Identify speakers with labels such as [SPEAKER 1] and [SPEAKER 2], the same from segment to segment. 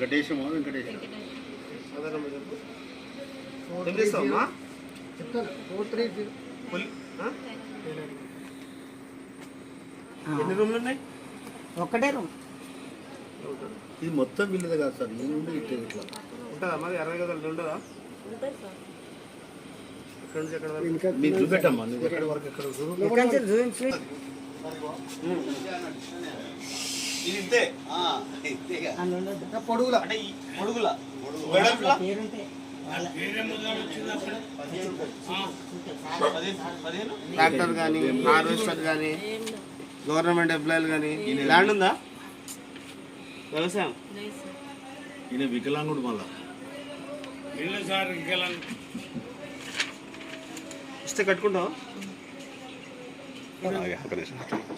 [SPEAKER 1] వెంకటేశమా వెంకటేశం
[SPEAKER 2] ఎన్ని రూమ్లు ఉన్నాయి?
[SPEAKER 3] ఒక్కటే రూమ్.
[SPEAKER 1] ఇది మొత్తం వీళ్ళదే కాదు సార్, ఈ నుండి ఇట్లా
[SPEAKER 2] ఉంటుందా? మరి 60 గదులు ఉంటుందా? ఎక్కడ నుంచి ఎక్కడ వరకు?
[SPEAKER 1] మీరు చూపెట్టమ్మా, నువ్వు ఎక్కడి వరకు ఎక్కడ
[SPEAKER 3] చూపించి
[SPEAKER 4] ఇది ఇంతే
[SPEAKER 2] పొడుగులా
[SPEAKER 4] పొడుగులా
[SPEAKER 3] పేరుంటే
[SPEAKER 2] ట్రాక్టర్ కానీ హార్వెస్టర్ కానీ గవర్నమెంట్ ఎంప్లాయీలు కానీ ల్యాండ్ ఉందా? వ్యవసాయం
[SPEAKER 1] ఈయన వికలాంగుడు మళ్ళా
[SPEAKER 2] ఇస్తే కట్టుకుంటాం.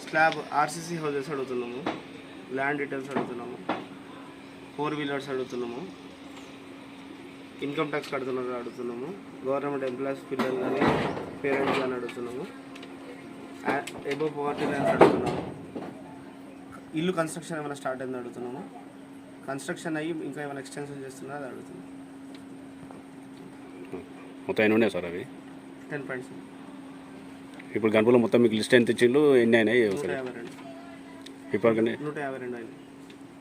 [SPEAKER 2] స్లాబ్ ఆర్సీసీ హౌసెస్ అడుగుతున్నాము, ల్యాండ్ డీటెయిల్స్ అడుగుతున్నాము, 4 వీలర్స్ అడుగుతున్నాము, ఇన్కమ్ ట్యాక్స్ కడుతున్నారు అడుగుతున్నాము, గవర్నమెంట్ ఎంప్లాయీస్ పిల్లలు కానీ పేరెంట్స్ కానీ అడుగుతున్నాము, ఎబో పవర్టీ లైన్స్ అడుగుతున్నాము, ఇల్లు కన్స్ట్రక్షన్ ఏమైనా స్టార్ట్ అయింది అడుగుతున్నాము, కన్స్ట్రక్షన్ అయ్యి ఇంకా ఏమైనా ఎక్స్టెన్షన్ చేస్తున్నా అది అడుగుతున్నాము.
[SPEAKER 5] మొత్తం ఎన్ని ఉన్నాయి సార్ అవి?
[SPEAKER 2] 10 పాయింట్స్.
[SPEAKER 5] ఇప్పుడు గణపూర్లో మొత్తం మీకు లిస్ట్ ఎంత ఇచ్చిండ్రు, ఎన్ని అయినాయి?
[SPEAKER 2] 152.
[SPEAKER 5] ఇప్పుడు
[SPEAKER 2] 152 అయింది.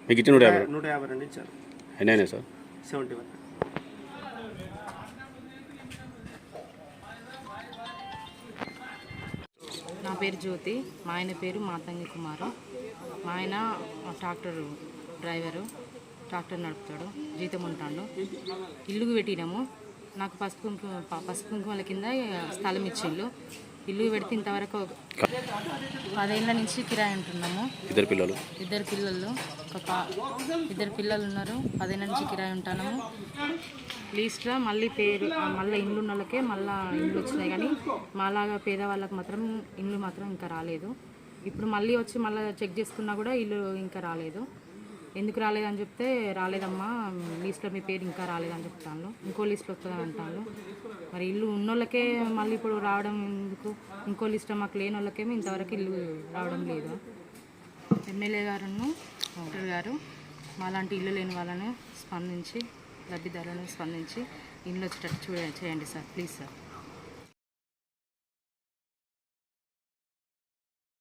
[SPEAKER 5] మీకు ఇచ్చిన
[SPEAKER 2] 152 ఇచ్చారు.
[SPEAKER 5] ఎన్ని అయినాయి సార్?
[SPEAKER 2] 71.
[SPEAKER 6] నా పేరు జ్యోతి, మా ఆయన పేరు మాతంగి కుమారు. మా ఆయన ట్రాక్టర్ డ్రైవరు, ట్రాక్టర్ నడుపుతాడు, జీతం ఉంటాడు. ఇల్లుకు పెట్టినాము. నాకు పసుపు కుంకుమల కింద స్థలం ఇచ్చిండ్రు. ఇల్లు పెడితే ఇంతవరకు 10 ఏళ్ళ నుంచి కిరాయి ఉంటున్నాము.
[SPEAKER 5] ఇద్దరు పిల్లలు
[SPEAKER 6] ఇద్దరు పిల్లలు ఉన్నారు. 10 ఏళ్ళ నుంచి కిరాయి ఉంటున్నాము. లీస్ట్లో మళ్ళీ మళ్ళీ ఇండ్లు ఉన్న వాళ్ళకే మళ్ళీ ఇండ్లు వచ్చినాయి, కానీ మాలాగా పేదవాళ్ళకి మాత్రం ఇండ్లు మాత్రం ఇంకా రాలేదు. ఇప్పుడు మళ్ళీ వచ్చి మళ్ళీ చెక్ చేసుకున్నా కూడా ఇల్లు ఇంకా రాలేదు. ఎందుకు రాలేదని చెప్తే, రాలేదమ్మా లీస్ట్లో మీ పేరు ఇంకా రాలేదని చెప్తాను, ఇంకో లిస్ట్లో వస్తుందని అంటాను. మరి ఇల్లు ఉన్నోళ్ళకే మళ్ళీ ఇప్పుడు రావడం ఎందుకు? ఇంకో లిస్ట్లో మాకు లేని వాళ్ళకేమో ఇంతవరకు ఇల్లు రావడం లేదు. ఎమ్మెల్యే గారును డాక్టర్ గారు మాలాంటి ఇల్లు లేని వాళ్ళని స్పందించి, లబ్ధిదారులను స్పందించి ఇల్లు వచ్చేటట్టు చేయండి సార్, ప్లీజ్ సార్.